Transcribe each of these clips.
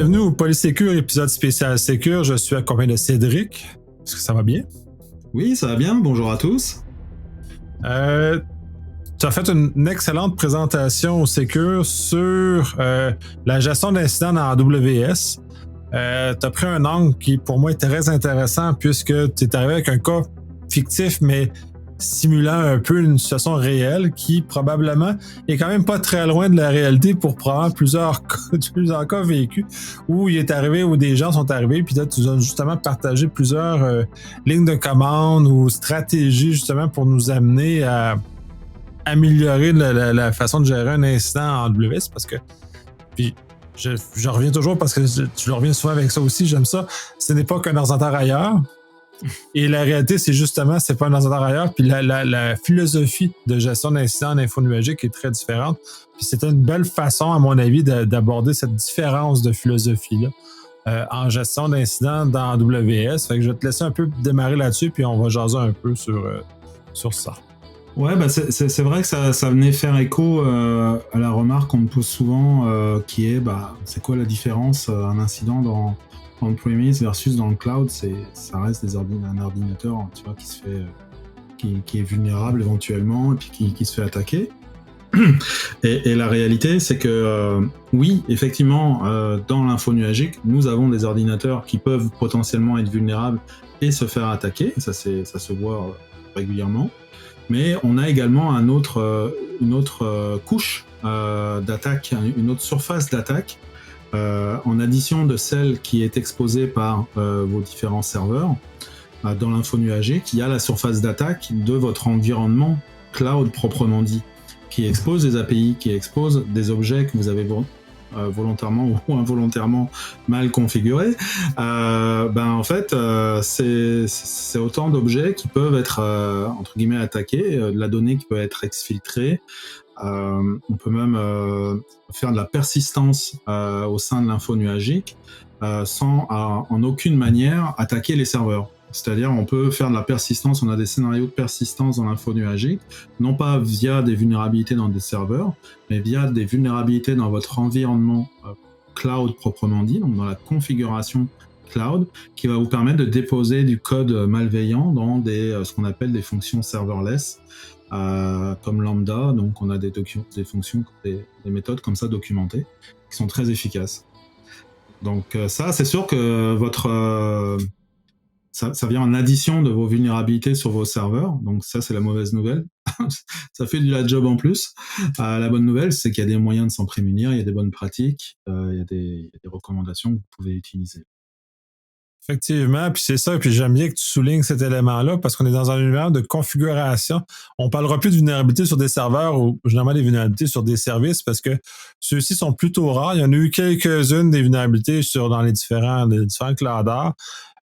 Bienvenue au Polysécure, épisode spécial Sécure. Je suis accompagné de Cédric. Est-ce que ça va bien? Oui, ça va bien. Bonjour à tous. Tu as fait une excellente présentation au Sécure sur la gestion d'incidents dans AWS. Tu as pris un angle qui, pour moi, est très intéressant puisque tu es arrivé avec un cas fictif, mais simulant un peu une situation réelle qui, probablement, est quand même pas très loin de la réalité pour probablement plusieurs cas vécus où il est arrivé, où des gens sont arrivés, puis là, tu as justement partagé plusieurs lignes de commande ou stratégies, justement, pour nous amener à améliorer la façon de gérer un incident en AWS, parce que, puis je reviens toujours parce que tu reviens souvent avec ça aussi, j'aime ça, ce n'est pas qu'un ordinateur ailleurs. Et la réalité, c'est justement, c'est pas un ordinateur ailleurs, puis la philosophie de gestion d'incidents en info nuagique est très différente. Puis c'était une belle façon, à mon avis, d'aborder cette différence de philosophie-là en gestion d'incidents dans AWS. Fait que je vais te laisser un peu démarrer là-dessus, puis on va jaser un peu sur ça. Ouais, bah c'est vrai que ça venait faire écho à la remarque qu'on me pose souvent, qui est, c'est quoi la différence, un incident dans on-premise versus dans le cloud, ça reste un ordinateur, tu vois, qui se fait, qui est vulnérable éventuellement, et puis qui se fait attaquer. Et la réalité, c'est que oui, effectivement, dans l'info nuagique, nous avons des ordinateurs qui peuvent potentiellement être vulnérables et se faire attaquer. Ça se voit régulièrement. Mais on a également une autre couche d'attaque, une autre surface d'attaque, en addition de celle qui est exposée par vos différents serveurs. Dans l'info nuagique, il y a la surface d'attaque de votre environnement cloud proprement dit, qui expose des API, qui expose des objets que vous avez volontairement ou involontairement mal configurés. En fait, c'est autant d'objets qui peuvent être entre guillemets attaqués, de la donnée qui peut être exfiltrée. On peut même faire de la persistance au sein de l'info nuagique sans en aucune manière attaquer les serveurs. C'est-à-dire, on peut faire de la persistance, on a des scénarios de persistance dans l'info nuagique, non pas via des vulnérabilités dans des serveurs, mais via des vulnérabilités dans votre environnement cloud proprement dit, donc dans la configuration cloud, qui va vous permettre de déposer du code malveillant dans ce qu'on appelle des fonctions serverless, comme Lambda. Donc on a des fonctions, des méthodes comme ça documentées, qui sont très efficaces. Donc ça, c'est sûr que ça vient en addition de vos vulnérabilités sur vos serveurs, donc ça c'est la mauvaise nouvelle. Ça fait du la job en plus. La bonne nouvelle, c'est qu'il y a des moyens de s'en prémunir, il y a des bonnes pratiques, il y a des recommandations que vous pouvez utiliser. Effectivement, puis c'est ça, puis j'aime bien que tu soulignes cet élément-là parce qu'on est dans un univers de configuration. On parlera plus de vulnérabilité sur des serveurs ou généralement des vulnérabilités sur des services parce que ceux-ci sont plutôt rares. Il y en a eu quelques-unes des vulnérabilités dans les différents clouders,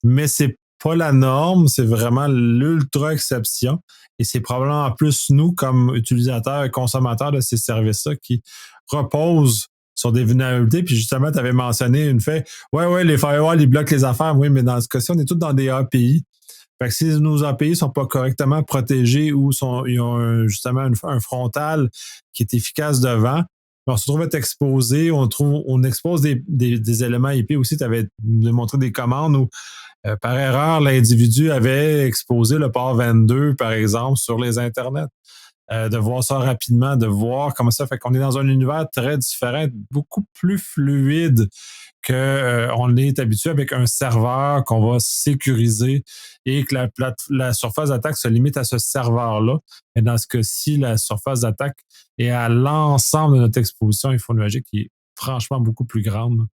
mais c'est pas la norme, c'est vraiment l'ultra exception. Et c'est probablement plus nous, comme utilisateurs et consommateurs de ces services-là, qui reposent sur des vulnérabilités. Puis justement, tu avais mentionné une fait, ouais, les firewalls, ils bloquent les affaires. Oui, mais dans ce cas-ci, on est tous dans des API. Fait que si nos API sont pas correctement protégés ou ils ont justement un frontal qui est efficace devant, on se trouve être exposé, on expose des éléments IP aussi. Tu avais montré des commandes où par erreur, l'individu avait exposé le port 22, par exemple, sur les internets. De voir ça rapidement, de voir comment ça fait qu'on est dans un univers très différent, beaucoup plus fluide qu'on est habitué avec un serveur qu'on va sécuriser et que la surface d'attaque se limite à ce serveur-là. Mais dans ce cas-ci, la surface d'attaque est à l'ensemble de notre exposition infonuagique qui est franchement beaucoup plus grande.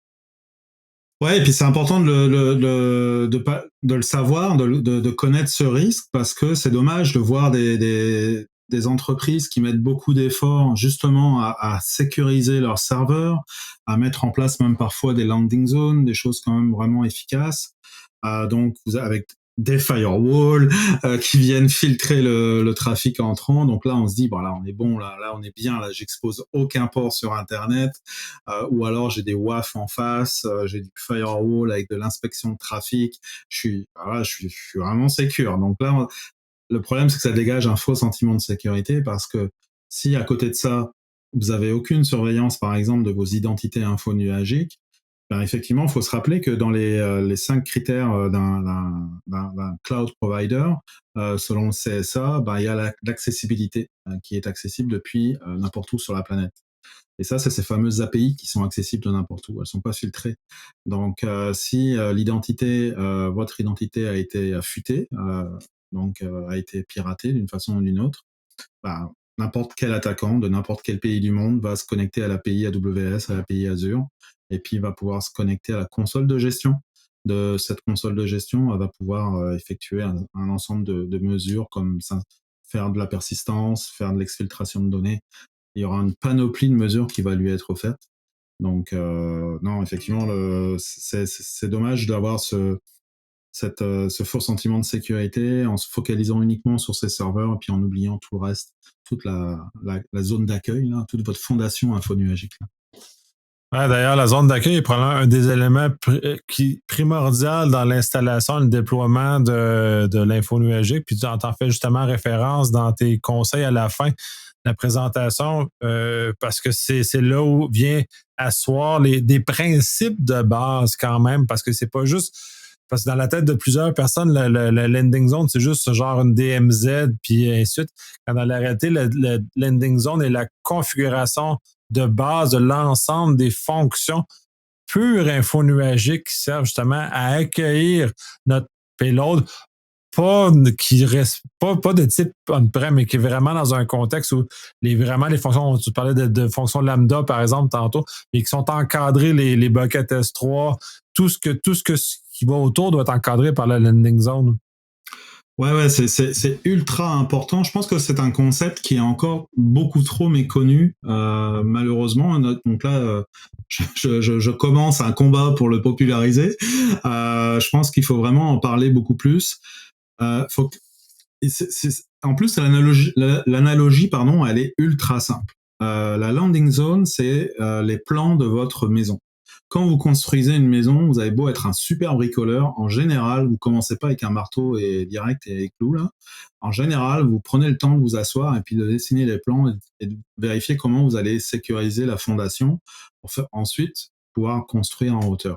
Ouais, et puis c'est important de le savoir, de connaître ce risque, parce que c'est dommage de voir des entreprises qui mettent beaucoup d'efforts justement à sécuriser leurs serveurs, à mettre en place même parfois des landing zones, des choses quand même vraiment efficaces. Donc avec des firewalls qui viennent filtrer le trafic entrant. Donc là, on se dit, là, on est bon, là, on est bien, là, j'expose aucun port sur Internet, ou alors j'ai des WAF en face, j'ai du firewall avec de l'inspection de trafic. Je suis vraiment sécure. Donc là, le problème, c'est que ça dégage un faux sentiment de sécurité, parce que si à côté de ça, vous avez aucune surveillance, par exemple, de vos identités info nuagiques, Effectivement, il faut se rappeler que dans les 5 critères d'un cloud provider, selon le CSA, il y a l'accessibilité qui est accessible depuis n'importe où sur la planète. Et ça, c'est ces fameuses API qui sont accessibles de n'importe où. Elles sont pas filtrées. Donc, si votre identité a été futée, a été piratée d'une façon ou d'une autre, n'importe quel attaquant de n'importe quel pays du monde va se connecter à l'API AWS, à l'API Azure, et puis va pouvoir se connecter à la console de gestion. De cette console de gestion, elle va pouvoir effectuer un ensemble de mesures comme ça, faire de la persistance, faire de l'exfiltration de données. Il y aura une panoplie de mesures qui va lui être faite. Donc, non, effectivement, c'est dommage d'avoir ce faux sentiment de sécurité en se focalisant uniquement sur ces serveurs et puis en oubliant tout le reste, toute la zone d'accueil, là, toute votre fondation infonuagique. Là. Ouais, d'ailleurs, la zone d'accueil est probablement un des éléments primordial dans l'installation et le déploiement de l'info nuagique. Puis tu en fais justement référence dans tes conseils à la fin de la présentation, parce que c'est là où vient asseoir des principes de base quand même, parce que c'est pas juste. Parce que dans la tête de plusieurs personnes, le landing zone, c'est juste ce genre une DMZ, puis ainsi de suite. Quand dans la réalité, le landing zone est la configuration de base de l'ensemble des fonctions pures infonuagiques qui servent justement à accueillir notre payload, pas de type on-prem, mais qui est vraiment dans un contexte où vraiment les fonctions, tu parlais de fonctions lambda par exemple tantôt, mais qui sont encadrées, les buckets S3, tout ce qui va autour doit être encadré par la landing zone. Ouais, c'est ultra important. Je pense que c'est un concept qui est encore beaucoup trop méconnu, malheureusement. Donc là, je commence un combat pour le populariser. Je pense qu'il faut vraiment en parler beaucoup plus. En plus, l'analogie, pardon, elle est ultra simple. La landing zone, c'est les plans de votre maison. Quand vous construisez une maison, vous avez beau être un super bricoleur, en général, vous commencez pas avec un marteau et direct et clous là. En général, vous prenez le temps de vous asseoir et puis de dessiner les plans et de vérifier comment vous allez sécuriser la fondation pour ensuite pouvoir construire en hauteur.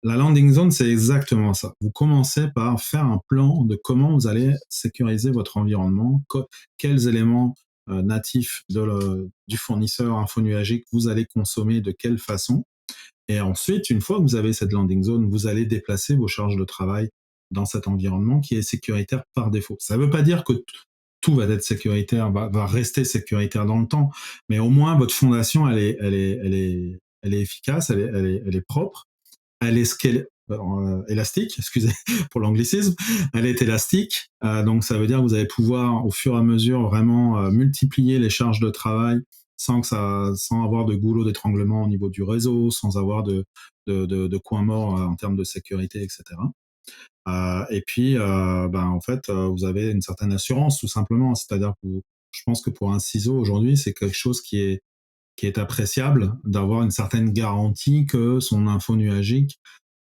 La landing zone, c'est exactement ça. Vous commencez par faire un plan de comment vous allez sécuriser votre environnement, quels éléments natifs du fournisseur infonuagique vous allez consommer, de quelle façon. Et ensuite, une fois que vous avez cette landing zone, vous allez déplacer vos charges de travail dans cet environnement qui est sécuritaire par défaut. Ça ne veut pas dire que tout va être sécuritaire, va rester sécuritaire dans le temps, mais au moins votre fondation, elle est efficace, elle est propre, elle est élastique, excusez pour l'anglicisme, elle est élastique, donc ça veut dire que vous allez pouvoir au fur et à mesure vraiment multiplier les charges de travail sans avoir de goulot d'étranglement au niveau du réseau, sans avoir de coins morts en termes de sécurité, etc. Et puis, en fait, vous avez une certaine assurance, tout simplement. C'est-à-dire que je pense que pour un ciseau aujourd'hui, c'est quelque chose qui est appréciable d'avoir une certaine garantie que son info nuagique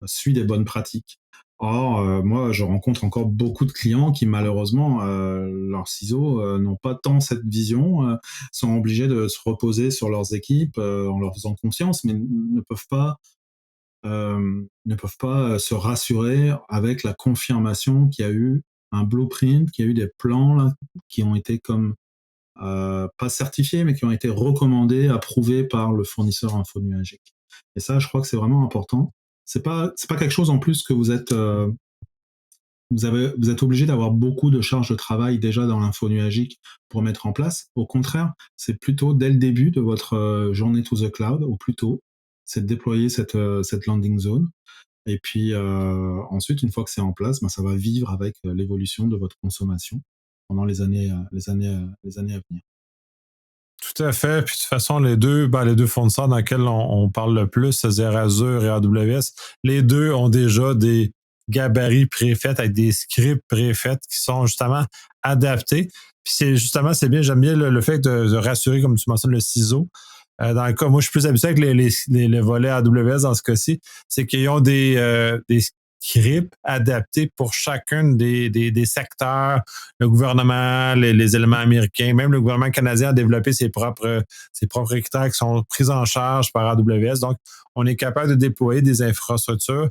suit des bonnes pratiques. Or, moi, je rencontre encore beaucoup de clients qui, malheureusement, leurs ciseaux n'ont pas tant cette vision, sont obligés de se reposer sur leurs équipes en leur faisant confiance, mais ne peuvent pas se rassurer avec la confirmation qu'il y a eu un blueprint, qu'il y a eu des plans là, qui ont été comme pas certifiés, mais qui ont été recommandés, approuvés par le fournisseur infonuagique. Et ça, je crois que c'est vraiment important. C'est pas quelque chose en plus que vous êtes obligé d'avoir beaucoup de charges de travail déjà dans l'infonuagique pour mettre en place. Au contraire, c'est plutôt dès le début de votre journée to the cloud, au plus tôt, c'est de déployer cette landing zone. Et puis ensuite, une fois que c'est en place, ça va vivre avec l'évolution de votre consommation pendant les années à venir. Tout à fait. Puis de toute façon, les deux fournisseurs dans lesquels on parle le plus, c'est-à-dire Azure et AWS, les deux ont déjà des gabarits préfaits avec des scripts préfaits qui sont justement adaptés. Puis c'est bien, j'aime bien le fait de rassurer, comme tu mentionnes, le ciseau. Dans le cas, moi, je suis plus habitué avec les volets AWS dans ce cas-ci, c'est qu'ils ont des scripts adaptés pour chacun des secteurs. Le gouvernement, les éléments américains, même le gouvernement canadien a développé ses propres critères qui sont pris en charge par AWS. Donc, on est capable de déployer des infrastructures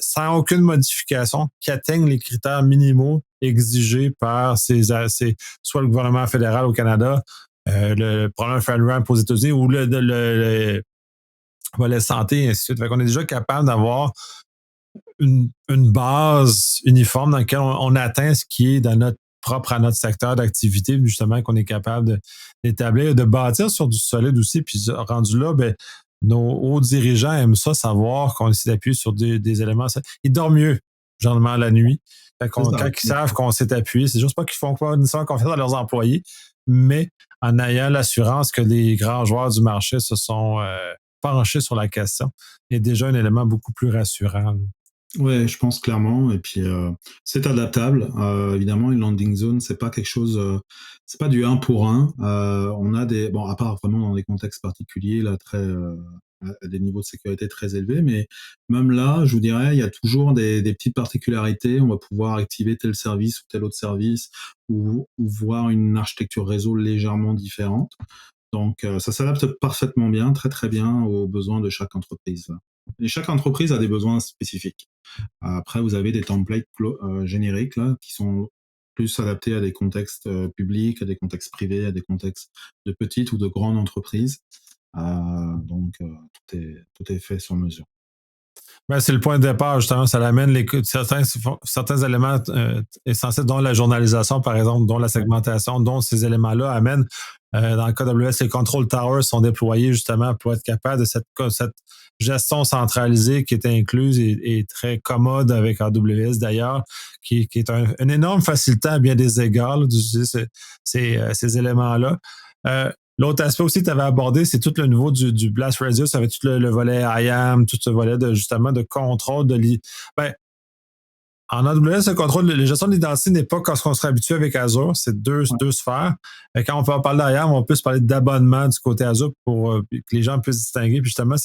sans aucune modification qui atteignent les critères minimaux exigés par soit le gouvernement fédéral au Canada, le programme FedRAMP aux États-Unis ou le volet santé, et ainsi de suite. Fait qu'on est déjà capable d'avoir une base uniforme dans laquelle on atteint ce qui est propre à notre secteur d'activité, justement, qu'on est capable d'établir, de bâtir sur du solide aussi. Puis rendu là, ben, nos hauts dirigeants aiment ça, savoir qu'on s'est appuyé sur des éléments. Ils dorment mieux, généralement, la nuit. Quand ils savent qu'on s'est appuyé, c'est juste pas qu'ils font pas nécessairement confiance à leurs employés, mais en ayant l'assurance que les grands joueurs du marché se sont penchés sur la question, est déjà un élément beaucoup plus rassurant. Ouais, je pense clairement. Et puis, c'est adaptable. Évidemment, une landing zone, c'est pas quelque chose, c'est pas du un pour un. On a bon, à part vraiment dans des contextes particuliers, là, à des niveaux de sécurité très élevés, mais même là, je vous dirais, il y a toujours des petites particularités. On va pouvoir activer tel service ou tel autre service, ou voir une architecture réseau légèrement différente. Donc, ça s'adapte parfaitement bien, très très bien aux besoins de chaque entreprise. Et chaque entreprise a des besoins spécifiques. Après, vous avez des templates génériques là, qui sont plus adaptés à des contextes publics, à des contextes privés, à des contextes de petites ou de grandes entreprises. Donc, tout est fait sur mesure. Ben, c'est le point de départ, justement. Ça l'amène certains éléments essentiels, dont la journalisation, par exemple, dont la segmentation, dont ces éléments-là amènent. Dans le cas d'AWS, les control towers sont déployés justement pour être capable de cette gestion centralisée qui est incluse et très commode avec AWS d'ailleurs, qui est un énorme facilitant à bien des égards d'utiliser ces éléments-là. L'autre aspect aussi que tu avais abordé, c'est tout le niveau du Blast Radius, avec tout le volet IAM, tout ce volet justement de contrôle en AWS, le contrôle, la gestion de l'identité n'est pas comme ce qu'on serait habitué avec Azure. C'est deux sphères. Quand on peut parler d'IAM, on peut se parler d'abonnement du côté Azure pour que les gens puissent distinguer. Puis justement,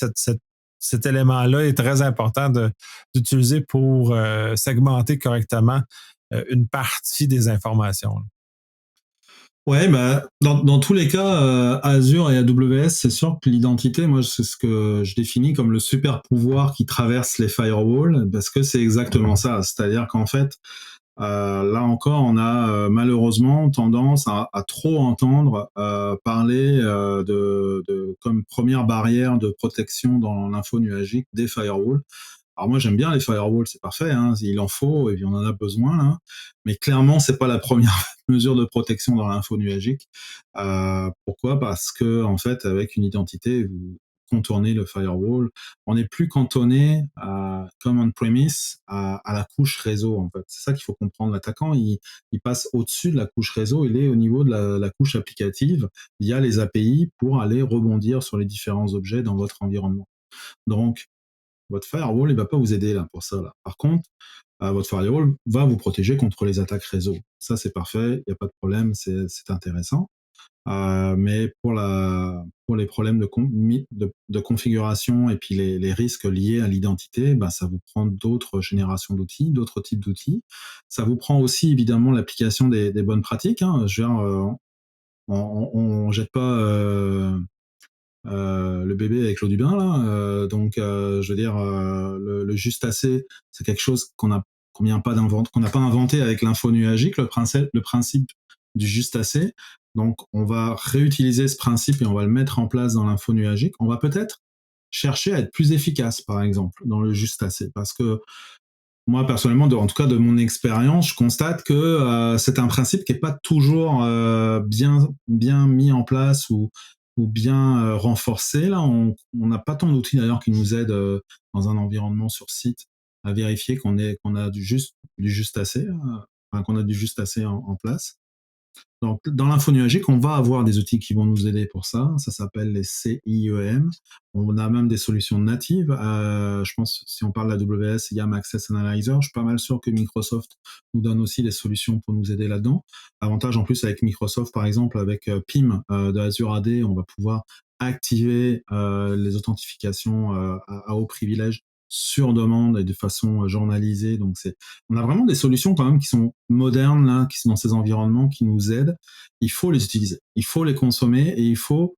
cet élément-là est très important d'utiliser pour segmenter correctement une partie des informations. Ouais, bah, dans tous les cas, Azure et AWS, c'est sûr que l'identité, moi, c'est ce que je définis comme le super pouvoir qui traverse les firewalls, parce que c'est exactement ça. C'est-à-dire qu'en fait, là encore, on a malheureusement tendance à trop entendre parler comme première barrière de protection dans l'info nuagique des firewalls. Alors moi j'aime bien les firewalls, c'est parfait, hein, il en faut et puis on en a besoin là, mais clairement c'est pas la première mesure de protection dans l'info nuagique. Pourquoi? Parce que en fait avec une identité vous contournez le firewall, on n'est plus cantonné comme on-premise à la couche réseau en fait. C'est ça qu'il faut comprendre. L'attaquant il passe au-dessus de la couche réseau, il est au niveau de la couche applicative via les API pour aller rebondir sur les différents objets dans votre environnement. Donc votre firewall, il va pas vous aider là pour ça. Là. Par contre, votre firewall va vous protéger contre les attaques réseau. Ça, c'est parfait, il n'y a pas de problème, c'est intéressant. Mais pour les problèmes de configuration et puis les risques liés à l'identité, bah, ça vous prend d'autres générations d'outils, d'autres types d'outils. Ça vous prend aussi évidemment l'application des bonnes pratiques. Hein. Je veux dire, on jette pas le bébé avec l'eau du bain là. Donc, je veux dire, le juste assez, c'est quelque chose qu'on n'a pas inventé avec l'info nuagique, le principe du juste assez. Donc, on va réutiliser ce principe et on va le mettre en place dans l'info nuagique. On va peut-être chercher à être plus efficace, par exemple, dans le juste assez, parce que moi, personnellement, en tout cas de mon expérience, je constate que c'est un principe qui n'est pas toujours bien mis en place ou bien renforcé. Là, on n'a pas tant d'outils d'ailleurs qui nous aident dans un environnement sur site à vérifier qu'on a du juste assez, enfin, qu'on a du juste assez en place. Donc, dans l'info nuagique, on va avoir des outils qui vont nous aider pour ça. Ça s'appelle les CIEM. On a même des solutions natives. Je pense, si on parle de AWS, YAM Access Analyzer. Je suis pas mal sûr que Microsoft nous donne aussi des solutions pour nous aider là-dedans. Avantage en plus avec Microsoft, par exemple, avec PIM de Azure AD, on va pouvoir activer les authentifications à haut privilège sur demande et de façon journalisée. Donc on a vraiment des solutions quand même qui sont modernes là, qui sont dans ces environnements, qui nous aident. Il faut les utiliser, il faut les consommer et il faut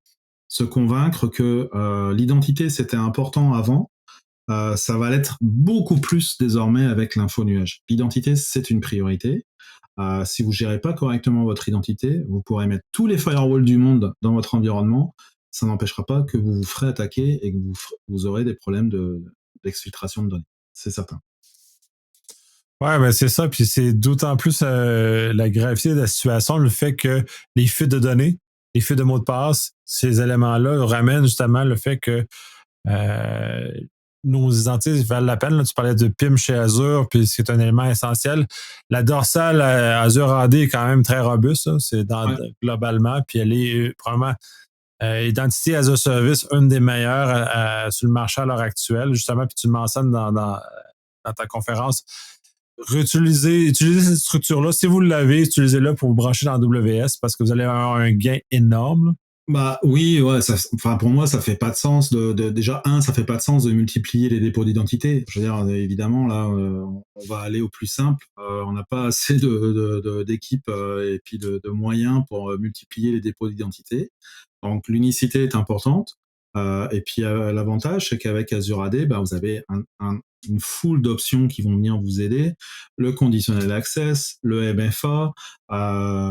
se convaincre que l'identité c'était important avant. Ça va l'être beaucoup plus désormais avec l'info nuage. L'identité, c'est une priorité. Si vous gérez pas correctement votre identité, vous pourrez mettre tous les firewalls du monde dans votre environnement. Ça n'empêchera pas que vous vous ferez attaquer et que vous aurez des problèmes d'exfiltration de données. C'est certain. Ouais, ben c'est ça. Puis c'est d'autant plus la gravité de la situation, le fait que les fuites de données, les fuites de mots de passe, ces éléments-là ramènent justement le fait que euh, nos identités valent la peine. Là, tu parlais de PIM chez Azure, puis c'est un élément essentiel. La dorsale Azure AD est quand même très robuste. Là. C'est Ouais. globalement, puis elle est probablement identité as a service, une des meilleures sur le marché à l'heure actuelle, justement, puis tu le mentionnes dans ta conférence. Utilisez cette structure-là. Si vous l'avez, utilisez-la pour vous brancher dans AWS parce que vous allez avoir un gain énorme. Là. Bah oui, ouais, enfin pour moi ça fait pas de sens déjà ça fait pas de sens de multiplier les dépôts d'identité. Je veux dire évidemment là on va aller au plus simple. On n'a pas assez d'équipes et puis de moyens pour multiplier les dépôts d'identité. Donc l'unicité est importante. Et puis l'avantage c'est qu'avec Azure AD, bah, vous avez une foule d'options qui vont venir vous aider. Le conditionnel access, le MFA,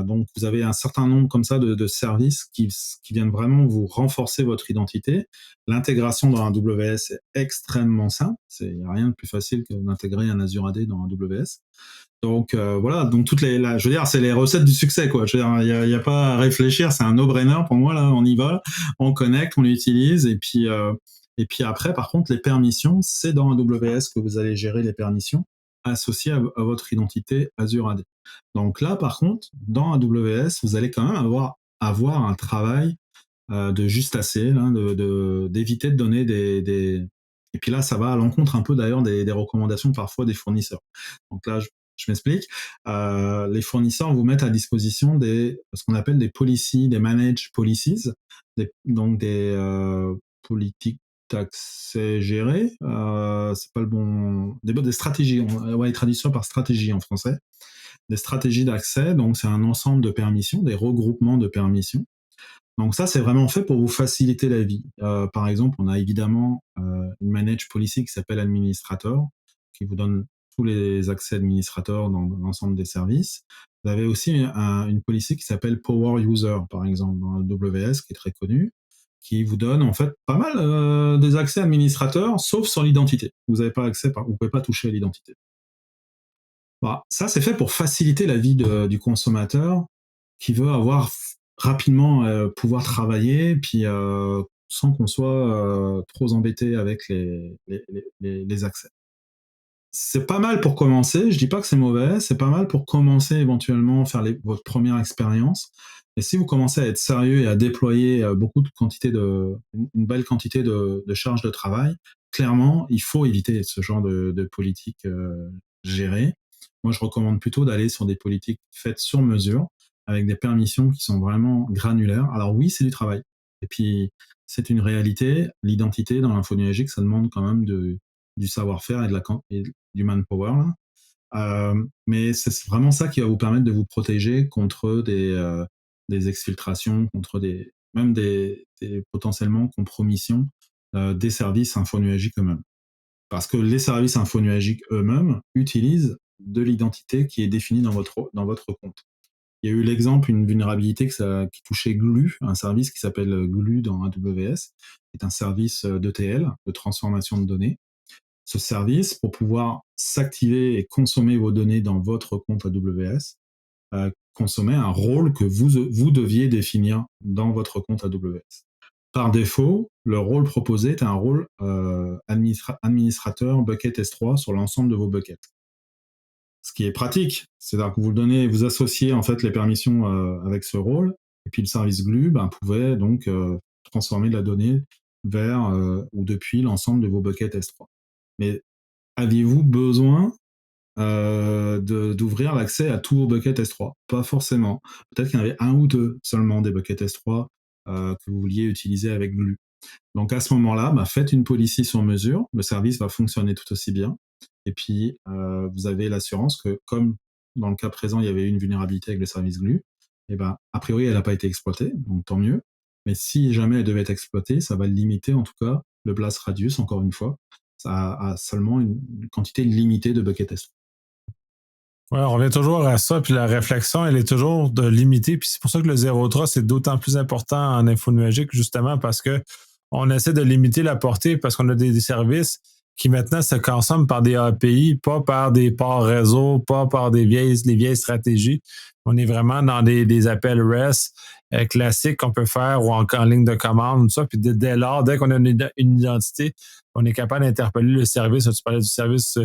donc vous avez un certain nombre comme ça de services qui viennent vraiment vous renforcer votre identité. L'intégration dans AWS est extrêmement simple. Il n'y a rien de plus facile que d'intégrer un Azure AD dans AWS. Donc voilà, donc je veux dire, c'est les recettes du succès quoi. Je veux dire, il y a pas à réfléchir, c'est un no-brainer pour moi là. On y va, on connecte, on l'utilise et puis après, par contre, les permissions, c'est dans AWS que vous allez gérer les permissions associées à votre identité Azure AD. Donc là, par contre, dans AWS, vous allez quand même avoir un travail de juste assez, là, d'éviter de donner des... Et puis là, ça va à l'encontre un peu d'ailleurs des recommandations parfois des fournisseurs. Donc là, je m'explique. Les fournisseurs vous mettent à disposition ce qu'on appelle des policies, des managed policies, donc des politiques d'accès gérées. C'est pas le bon... Des stratégies, ouais, traduction par stratégie en français. Des stratégies d'accès, donc c'est un ensemble de permissions, des regroupements de permissions. Donc ça, c'est vraiment fait pour vous faciliter la vie. Par exemple, on a évidemment une manage policy qui s'appelle administrator, qui vous donne tous les accès administrateurs dans l'ensemble des services. Vous avez aussi une policy qui s'appelle power user, par exemple, dans AWS, qui est très connue, qui vous donne en fait pas mal des accès administrateurs, sauf sur l'identité. Vous n'avez pas accès, vous pouvez pas toucher à l'identité. Bah, ça, c'est fait pour faciliter la vie du consommateur qui veut avoir rapidement pouvoir travailler, puis sans qu'on soit trop embêté avec les accès. C'est pas mal pour commencer, je dis pas que c'est mauvais, c'est pas mal pour commencer éventuellement, faire votre première expérience. Et si vous commencez à être sérieux et à déployer une belle quantité de charges de travail, clairement, il faut éviter ce genre de politique gérée. Moi, je recommande plutôt d'aller sur des politiques faites sur mesure, avec des permissions qui sont vraiment granulaires. Alors oui, c'est du travail. Et puis, c'est une réalité. L'identité dans l'info nuagique, ça demande quand même du savoir-faire et du manpower. Là. Mais c'est vraiment ça qui va vous permettre de vous protéger contre des exfiltrations, contre même des potentiellement compromissions des services infonuagiques eux-mêmes. Parce que les services infonuagiques eux-mêmes utilisent de l'identité qui est définie dans votre compte. Il y a eu l'exemple, une vulnérabilité qui touchait Glue, un service qui s'appelle Glue dans AWS, qui est un service d'ETL, de transformation de données. Ce service, pour pouvoir s'activer et consommer vos données dans votre compte AWS, consommait un rôle que vous deviez définir dans votre compte AWS. Par défaut, le rôle proposé est un rôle administrateur bucket S3 sur l'ensemble de vos buckets. Ce qui est pratique, c'est-à-dire que vous associez en fait les permissions avec ce rôle, et puis le service Glue pouvait donc transformer la donnée vers ou depuis l'ensemble de vos buckets S3. Mais aviez-vous besoin d'ouvrir l'accès à tous vos buckets S3? Pas forcément. Peut-être qu'il y en avait un ou deux seulement des buckets S3 que vous vouliez utiliser avec Glue. Donc à ce moment-là, faites une policy sur mesure, le service va fonctionner tout aussi bien. Et puis, vous avez l'assurance que, comme dans le cas présent, il y avait une vulnérabilité avec le service GLUE, et a priori, elle n'a pas été exploitée, donc tant mieux. Mais si jamais elle devait être exploitée, ça va limiter en tout cas le blast radius, encore une fois, à seulement une quantité limitée de bucket S3. Ouais, on revient toujours à ça, puis la réflexion, elle est toujours de limiter, puis c'est pour ça que le zéro trust c'est d'autant plus important en info nuagique, justement, parce que on essaie de limiter la portée parce qu'on a des services qui maintenant se consomment par des API, pas par des ports réseau, pas par des vieilles stratégies. On est vraiment dans des appels REST classiques qu'on peut faire ou en ligne de commande, tout ça. Puis dès lors, dès qu'on a une identité, on est capable d'interpeller le service. Tu parlais du service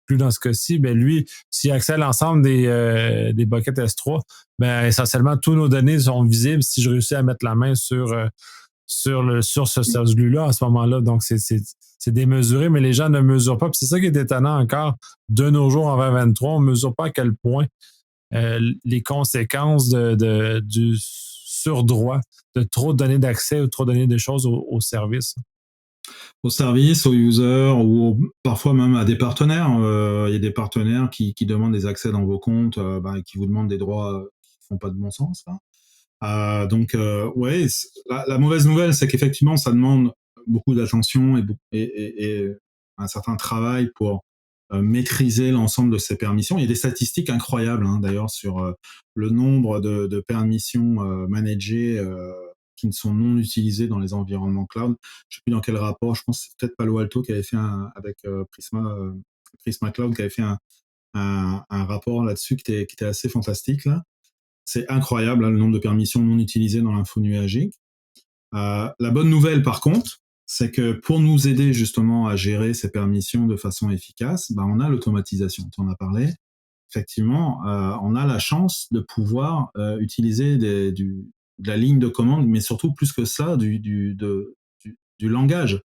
plus dans ce cas-ci, ben lui, s'il accède à l'ensemble des buckets S3, ben essentiellement, tous nos données sont visibles si je réussis à mettre la main sur ce service glue-là à ce moment-là. Donc, c'est démesuré, mais les gens ne mesurent pas. Puis c'est ça qui est étonnant encore de nos jours en 2023. On ne mesure pas à quel point les conséquences du surdroit, de trop donner d'accès ou trop donner des choses au service. Aux services, aux users ou parfois même à des partenaires. Il y a des partenaires qui demandent des accès dans vos comptes et qui vous demandent des droits qui ne font pas de bon sens. Donc, ouais, la mauvaise nouvelle, c'est qu'effectivement, ça demande beaucoup d'attention et un certain travail pour maîtriser l'ensemble de ces permissions. Il y a des statistiques incroyables, d'ailleurs, sur le nombre de permissions managées qui ne sont non utilisées dans les environnements cloud. Je ne sais plus dans quel rapport, je pense que c'est peut-être Palo Alto qui avait fait avec Prisma Cloud, qui avait fait un rapport là-dessus qui était assez fantastique, là. C'est incroyable, le nombre de permissions non utilisées dans l'info nuagique. La bonne nouvelle, par contre, c'est que pour nous aider justement à gérer ces permissions de façon efficace, on a l'automatisation. Tu en as parlé. Effectivement, on a la chance de pouvoir utiliser de la ligne de commande, mais surtout plus que ça, du langage,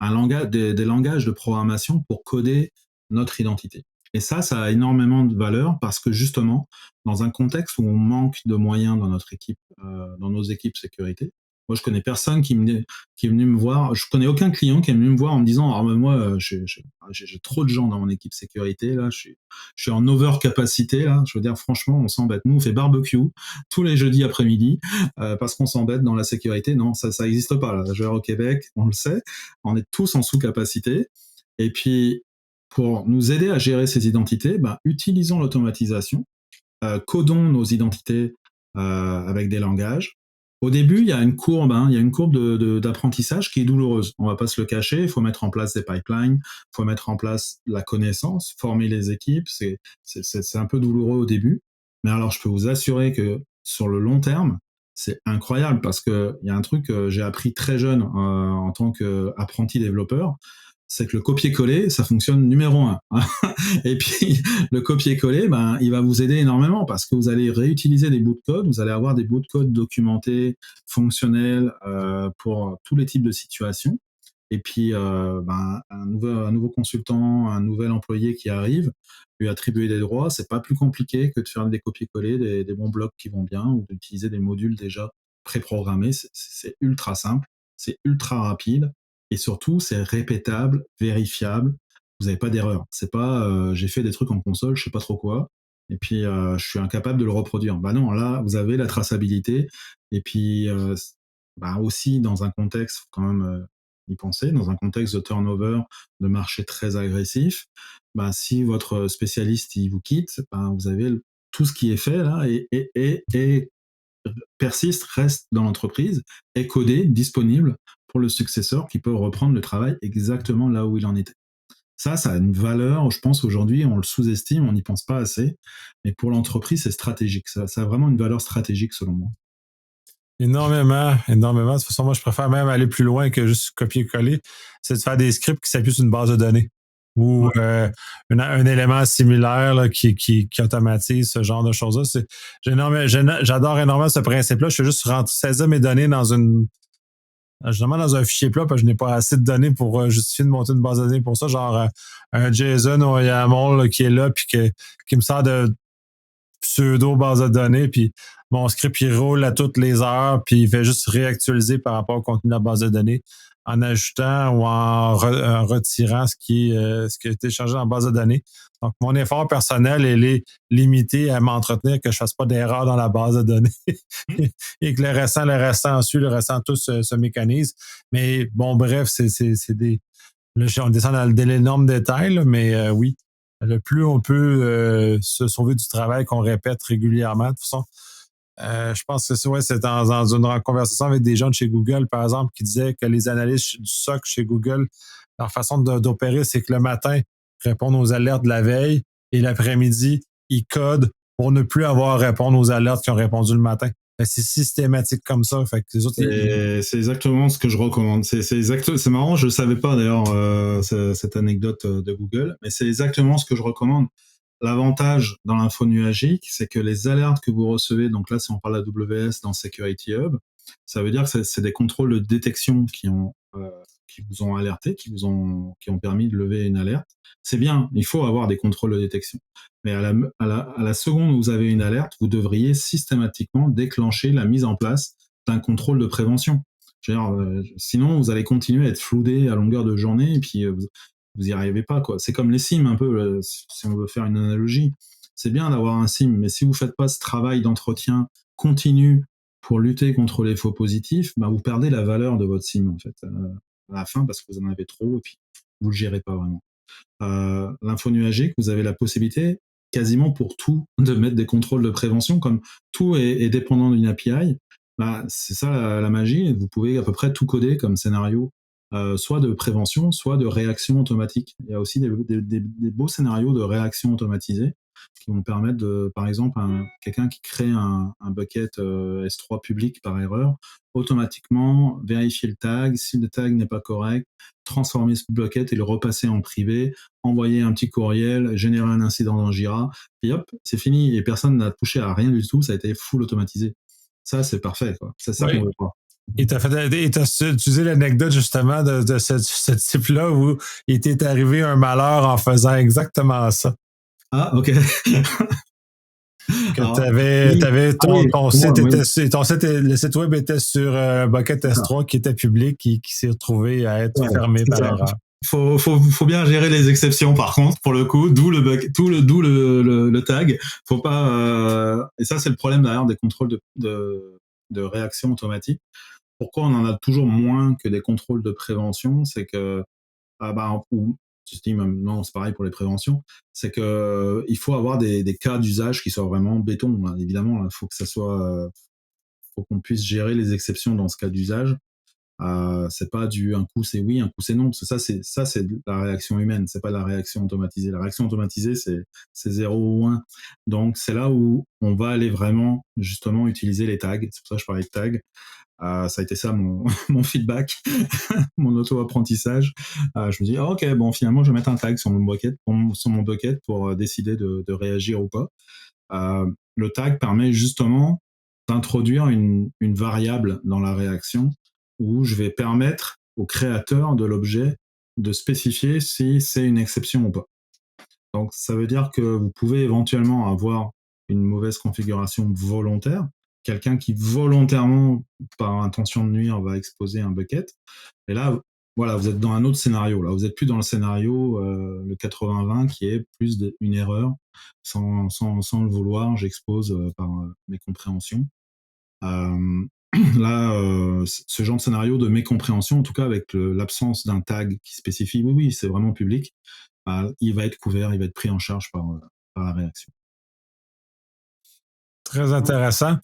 des langages de programmation pour coder notre identité. Et ça a énormément de valeur parce que justement, dans un contexte où on manque de moyens dans notre équipe, dans nos équipes sécurité, moi je connais personne qui est venu me voir, je connais aucun client qui est venu me voir en me disant ah mais moi j'ai trop de gens dans mon équipe sécurité là, je suis en overcapacité là, je veux dire franchement on s'embête, nous on fait barbecue tous les jeudis après-midi parce qu'on s'embête dans la sécurité, non ça existe pas là, je vais au Québec, on le sait, on est tous en sous-capacité et puis pour nous aider à gérer ces identités, utilisons l'automatisation, codons nos identités avec des langages. Au début, il y a une courbe, d'apprentissage qui est douloureuse. On va pas se le cacher. Il faut mettre en place des pipelines, il faut mettre en place la connaissance, former les équipes. C'est un peu douloureux au début, mais alors je peux vous assurer que sur le long terme, c'est incroyable parce que il y a un truc que j'ai appris très jeune en tant qu'apprenti développeur, c'est que le copier-coller, ça fonctionne numéro 1. Et puis, le copier-coller, il va vous aider énormément parce que vous allez réutiliser des bouts de code, vous allez avoir des bouts de code documentés, fonctionnels pour tous les types de situations. Et puis, un nouveau consultant, un nouvel employé qui arrive, lui attribuer des droits, c'est pas plus compliqué que de faire des copier-coller, des bons blocs qui vont bien ou d'utiliser des modules déjà préprogrammés. C'est ultra simple, c'est ultra rapide. Et surtout, c'est répétable, vérifiable. Vous n'avez pas d'erreur. C'est pas j'ai fait des trucs en console, je sais pas trop quoi, et puis je suis incapable de le reproduire. Non, là, vous avez la traçabilité. Et puis aussi dans un contexte, faut quand même y penser, dans un contexte de turnover, de marché très agressif. Si votre spécialiste il vous quitte, vous avez tout ce qui est fait là et persiste, reste dans l'entreprise, est codé, disponible pour le successeur qui peut reprendre le travail exactement là où il en était. Ça a une valeur, je pense aujourd'hui, on le sous-estime, on n'y pense pas assez, mais pour l'entreprise, c'est stratégique. Ça a vraiment une valeur stratégique selon moi. Énormément, énormément. De toute façon, moi, je préfère même aller plus loin que juste copier-coller. C'est de faire des scripts qui s'appuient sur une base de données ou un élément similaire là, qui automatise ce genre de choses-là. J'adore énormément ce principe-là. Je fais juste saisir mes données justement dans un fichier plat parce que je n'ai pas assez de données pour justifier de monter une base de données pour ça. Genre un JSON ou un YAML là, qui est là puis qui me sert de pseudo base de données, puis mon script il roule à toutes les heures, puis il fait juste réactualiser par rapport au contenu de la base de données. en ajoutant ou en retirant ce qui a été chargé en base de données. Donc, mon effort personnel, il est limité à m'entretenir que je ne fasse pas d'erreur dans la base de données et que le restant suit, le restant tout se mécanise. Mais bon, bref, c'est des. Là, on descend dans l'énorme détail, là, mais oui, le plus on peut se sauver du travail qu'on répète régulièrement. De toute façon, je pense que c'est dans une conversation avec des gens de chez Google, par exemple, qui disaient que les analystes du SOC chez Google, leur façon d'opérer, c'est que le matin, ils répondent aux alertes de la veille et l'après-midi, ils codent pour ne plus avoir à répondre aux alertes qui ont répondu le matin. C'est systématique comme ça. Fait que les autres, c'est exactement ce que je recommande. C'est marrant, je ne savais pas d'ailleurs cette anecdote de Google, mais c'est exactement ce que je recommande. L'avantage dans l'info nuagique, c'est que les alertes que vous recevez, donc là, si on parle AWS dans Security Hub, ça veut dire que c'est des contrôles de détection qui vous ont alerté, qui ont permis de lever une alerte. C'est bien, il faut avoir des contrôles de détection. Mais à la seconde où vous avez une alerte, vous devriez systématiquement déclencher la mise en place d'un contrôle de prévention. Sinon, vous allez continuer à être floudé à longueur de journée et puis vous y arrivez pas, quoi. C'est comme les SIM un peu, si on veut faire une analogie. C'est bien d'avoir un SIM, mais si vous faites pas ce travail d'entretien continu pour lutter contre les faux positifs, bah, vous perdez la valeur de votre SIM en fait à la fin parce que vous en avez trop et puis vous le gérez pas vraiment. L'info nuagique, vous avez la possibilité quasiment pour tout de mettre des contrôles de prévention, comme tout est dépendant d'une API. Bah, c'est ça la magie. Vous pouvez à peu près tout coder comme scénario, soit de prévention, soit de réaction automatique. Il y a aussi des beaux scénarios de réaction automatisée qui vont permettre de, par exemple, quelqu'un qui crée un bucket S3 public par erreur, automatiquement vérifier le tag. Si le tag n'est pas correct, transformer ce bucket et le repasser en privé, envoyer un petit courriel, générer un incident dans Jira, et hop, c'est fini et personne n'a touché à rien du tout, ça a été full automatisé. Ça, c'est parfait, quoi. C'est ça qu'on veut pas. Et t'as utilisé l'anecdote justement de ce type-là où il t'est arrivé un malheur en faisant exactement ça. Ah, ok. Que t'avais ton site, le site web était sur Bucket S3 qui était public qui s'est retrouvé à être fermé par erreur. Faut bien gérer les exceptions par contre pour le coup, d'où le tag. Faut pas et ça c'est le problème d'ailleurs des contrôles de réaction automatique. Pourquoi on en a toujours moins que des contrôles de prévention, c'est que non, c'est pareil pour les préventions, c'est que il faut avoir des cas d'usage qui soient vraiment béton. Là. Évidemment, il faut que ça soit, faut qu'on puisse gérer les exceptions dans ce cas d'usage. C'est pas un coup c'est oui, un coup c'est non. Parce que ça c'est la réaction humaine, c'est pas la réaction automatisée. La réaction automatisée c'est 0 ou 1. Donc c'est là où on va aller vraiment justement utiliser les tags. C'est pour ça que je parlais de tags. Ça a été ça mon feedback, mon auto-apprentissage. Je me dis, ok, bon, finalement, je vais mettre un tag sur mon bucket pour décider de réagir ou pas. Le tag permet justement d'introduire une variable dans la réaction où je vais permettre au créateur de l'objet de spécifier si c'est une exception ou pas. Donc, ça veut dire que vous pouvez éventuellement avoir une mauvaise configuration volontaire, quelqu'un qui volontairement, par intention de nuire, va exposer un bucket. Et là, voilà, vous êtes dans un autre scénario. Là, vous êtes plus dans le scénario le 80-20 qui est plus une erreur sans le vouloir. J'expose par mes compréhensions. Là, ce genre de scénario de mécompréhension, en tout cas avec l'absence d'un tag qui spécifie, oui, c'est vraiment public, il va être couvert, il va être pris en charge par la réaction. Très intéressant.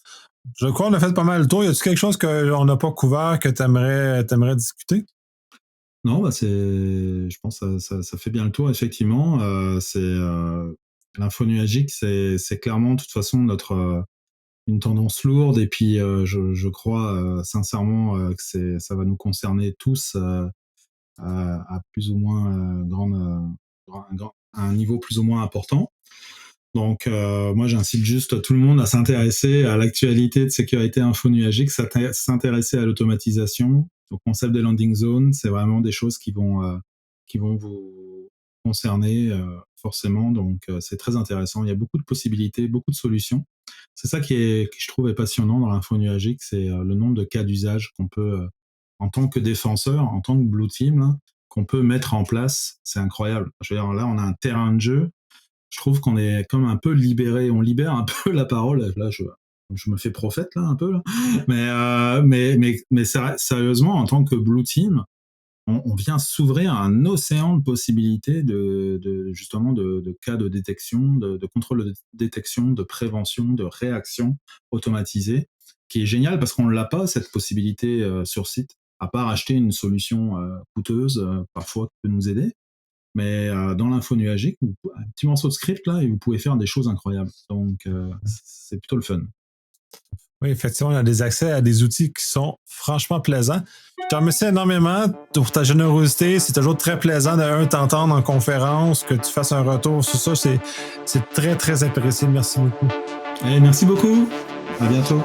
Je crois qu'on a fait pas mal le tour. Y a-t-il quelque chose qu'on n'a pas couvert que tu aimerais discuter? Non, je pense que ça fait bien le tour, effectivement. L'info nuagique, c'est clairement, de toute façon, une tendance lourde. Et puis, je crois sincèrement que ça va nous concerner tous à plus ou moins à un niveau plus ou moins important. Donc, moi, j'incite juste tout le monde à s'intéresser à l'actualité de sécurité info nuagique, s'intéresser à l'automatisation, au concept des landing zones. C'est vraiment des choses qui vont vous concerner forcément. Donc, c'est très intéressant. Il y a beaucoup de possibilités, beaucoup de solutions. C'est ça qui je trouve est passionnant dans l'info nuagique, c'est le nombre de cas d'usage qu'on peut en tant que défenseur, en tant que Blue Team, là, qu'on peut mettre en place, c'est incroyable. Je veux dire, là, on a un terrain de jeu. Je trouve qu'on est comme un peu libéré. On libère un peu la parole. Là, je me fais prophète, là, un peu. Là. Mais sérieusement, en tant que Blue Team, on vient s'ouvrir un océan de possibilités justement de cas de détection, de contrôle de détection, de prévention, de réaction automatisée, qui est génial parce qu'on ne l'a pas, cette possibilité sur site, à part acheter une solution coûteuse, parfois qui peut nous aider. Mais dans l'info nuagique, un petit morceau de script là, et vous pouvez faire des choses incroyables. Donc c'est plutôt le fun. Oui, effectivement, on a des accès à des outils qui sont franchement plaisants. Je te remercie énormément pour ta générosité. C'est toujours très plaisant de t'entendre en conférence, que tu fasses un retour sur ça. C'est très, très apprécié. Merci beaucoup. Et merci beaucoup. À bientôt.